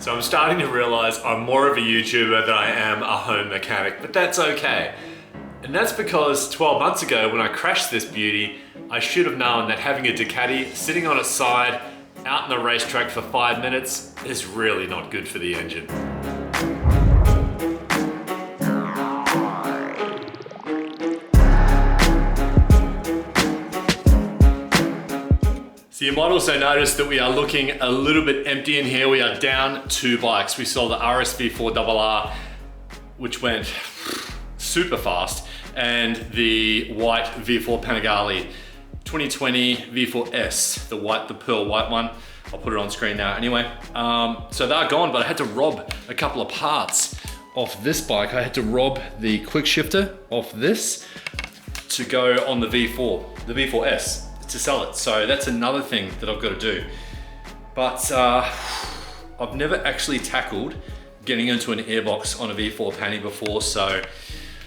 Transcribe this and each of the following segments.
So I'm starting to realize I'm more of a YouTuber than I am a home mechanic, but that's okay. And that's because 12 months ago when I crashed this beauty, I should have known that having a Ducati sitting on its side out on the racetrack for 5 minutes is really not good for the engine. So you might also notice that we are looking a little bit empty in here. We are down 2 bikes. We saw the RS V4RR, which went super fast, and the white V4 Panigale 2020 V4S, the pearl white one. I'll put it on screen now anyway. So they're gone, but I had to rob a couple of parts off this bike. I had to rob the quick shifter off this to go on the V4S. To sell it. So that's another thing that I've got to do. But I've never actually tackled getting into an airbox on a V4 Pani before, so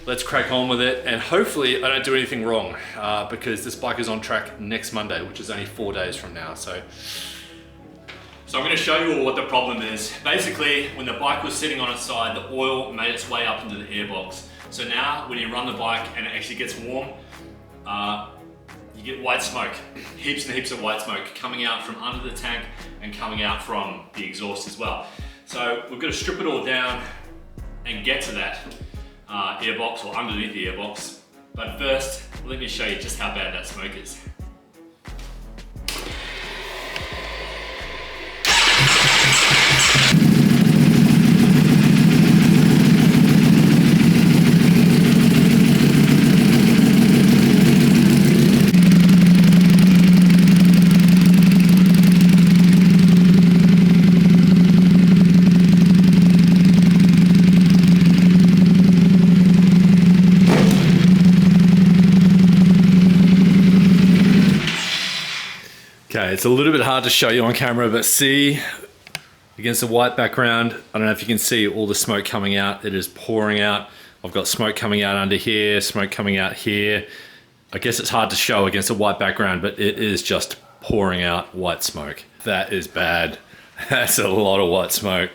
let's crack on with it, and hopefully I don't do anything wrong because this bike is on track next Monday, which is only 4 days from now. So I'm going to show you all what the problem is. Basically, when the bike was sitting on its side, the oil made its way up into the airbox. So now when you run the bike and it actually gets warm, you get white smoke, heaps and heaps of white smoke coming out from under the tank and coming out from the exhaust as well. So we've got to strip it all down and get to that airbox, or underneath the airbox. But first, let me show you just how bad that smoke is. Okay, it's a little bit hard to show you on camera, but see, against the white background, I don't know if you can see all the smoke coming out. It is pouring out. I've got smoke coming out under here, smoke coming out here. I guess it's hard to show against a white background, but it is just pouring out white smoke. That is bad. That's a lot of white smoke.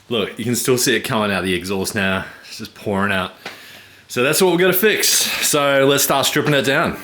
Look, you can still see it coming out of the exhaust now. It's just pouring out. So that's what we're gonna fix. So let's start stripping it down.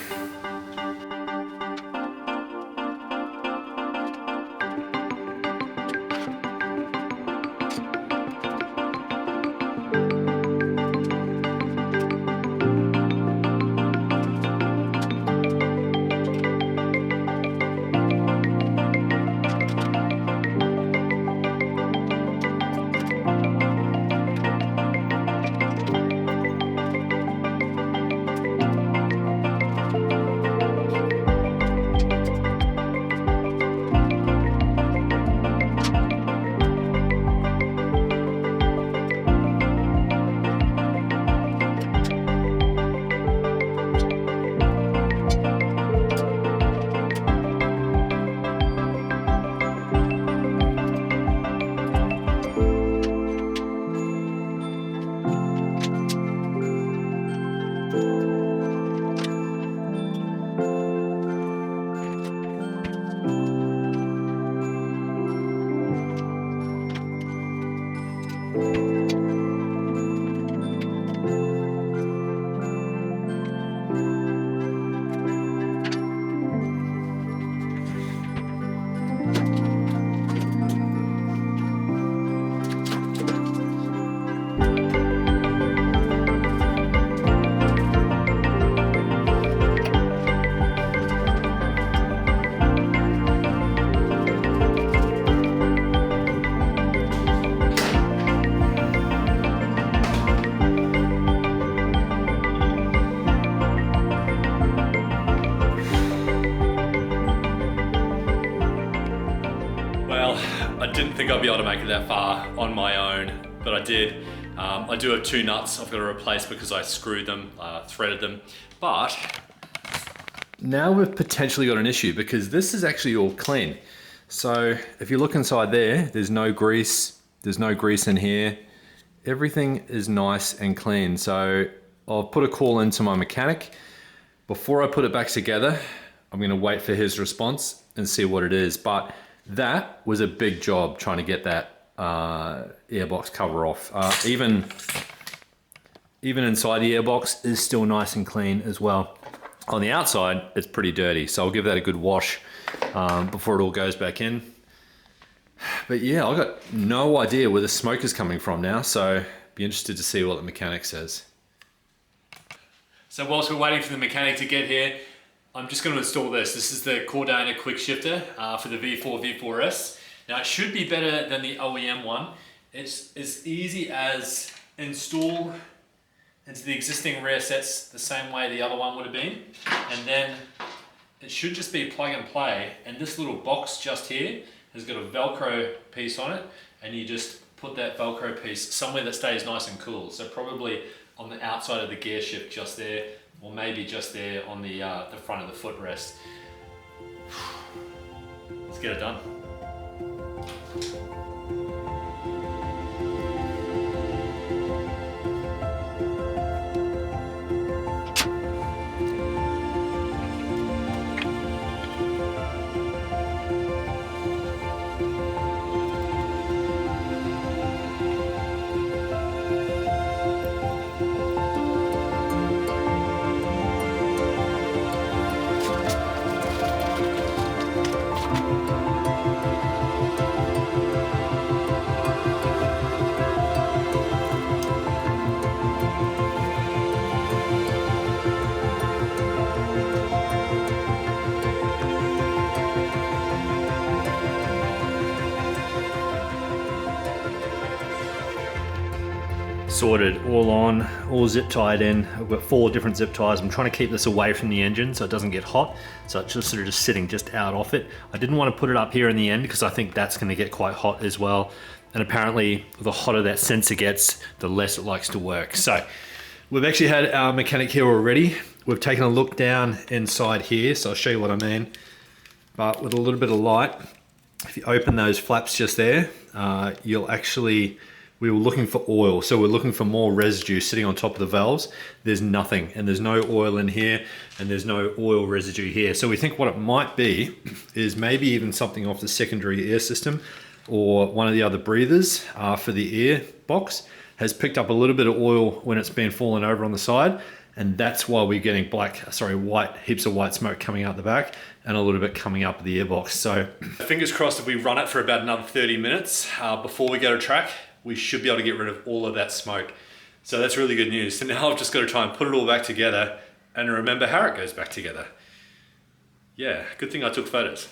Didn't think I'd be able to make it that far on my own, but I did. I do have 2 nuts I've got to replace because I screwed them, threaded them. But now we've potentially got an issue because this is actually all clean. So if you look inside there, there's no grease in here. Everything is nice and clean. So I'll put a call into my mechanic. Before I put it back together, I'm gonna wait for his response and see what it is. But that was a big job trying to get that airbox cover off. Even inside the airbox is still nice and clean as well. On the outside, it's pretty dirty, so I'll give that a good wash before it all goes back in. But yeah, I've got no idea where the smoke is coming from now, so be interested to see what the mechanic says. So whilst we're waiting for the mechanic to get here, I'm just going to install this. This is the Cordana quick shifter for the V4, V4S. Now it should be better than the OEM one. It's as easy as install into the existing rear sets the same way the other one would have been. And then it should just be plug and play. And this little box just here has got a Velcro piece on it. And you just put that Velcro piece somewhere that stays nice and cool. So probably on the outside of the gear shift just there, or maybe just there on the front of the footrest. Let's get it done. Sorted, all on, all zip tied in. I've got 4 different zip ties. I'm trying to keep this away from the engine so it doesn't get hot. So it's just sort of just sitting just out off it. I didn't want to put it up here in the end because I think that's going to get quite hot as well. And apparently the hotter that sensor gets, the less it likes to work. So we've actually had our mechanic here already. We've taken a look down inside here, so I'll show you what I mean. But with a little bit of light, if you open those flaps just there, you'll actually, we were looking for oil. So we're looking for more residue sitting on top of the valves. There's nothing, and there's no oil in here, and there's no oil residue here. So we think what it might be is maybe even something off the secondary air system or one of the other breathers for the air box has picked up a little bit of oil when it's been falling over on the side. And that's why we're getting white, heaps of white smoke coming out the back and a little bit coming up the airbox. So fingers crossed, if we run it for about another 30 minutes before we go to track, we should be able to get rid of all of that smoke. So that's really good news. So now I've just got to try and put it all back together and remember how it goes back together. Yeah, good thing I took photos.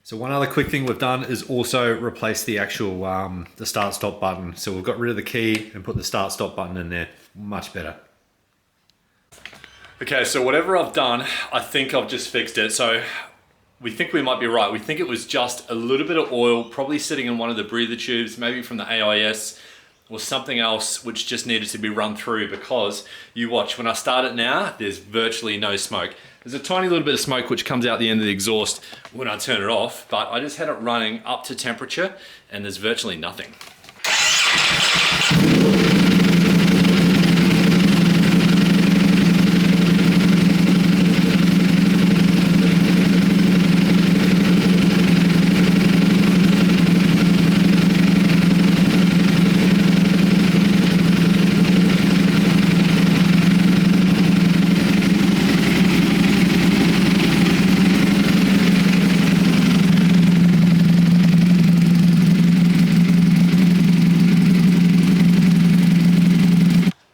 So one other quick thing we've done is also replace the actual the start stop button. So we've got rid of the key and put the start stop button in there. Much better. Okay, so whatever I've done, I think I've just fixed it. So we think we might be right. We think it was just a little bit of oil, probably sitting in one of the breather tubes, maybe from the AIS or something else which just needed to be run through, because you watch, when I start it now, there's virtually no smoke. There's a tiny little bit of smoke which comes out the end of the exhaust when I turn it off, but I just had it running up to temperature and there's virtually nothing.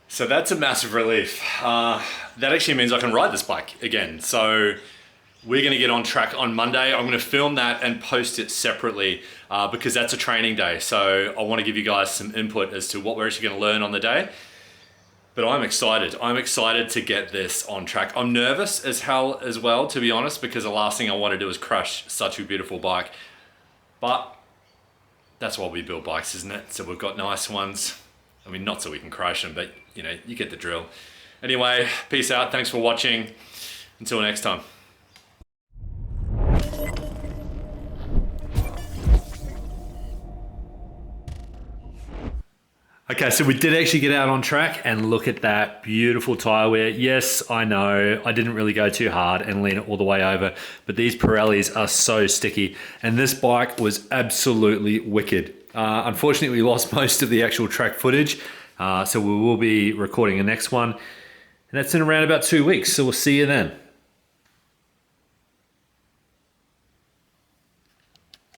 So that's a massive relief. That actually means I can ride this bike again. So we're gonna get on track on Monday. I'm gonna film that and post it separately because that's a training day. So I wanna give you guys some input as to what we're actually gonna learn on the day. But I'm excited. I'm excited to get this on track. I'm nervous as hell as well, to be honest, because the last thing I wanna do is crash such a beautiful bike. But that's why we build bikes, isn't it? So we've got nice ones. I mean, not so we can crash them, but you know, you get the drill. Anyway, peace out. Thanks for watching. Until next time. Okay, so we did actually get out on track and look at that beautiful tyre wear. Yes, I know, I didn't really go too hard and lean it all the way over, but these Pirellis are so sticky, and this bike was absolutely wicked. Unfortunately, we lost most of the actual track footage, so we will be recording the next one, and that's in around about 2 weeks, so we'll see you then.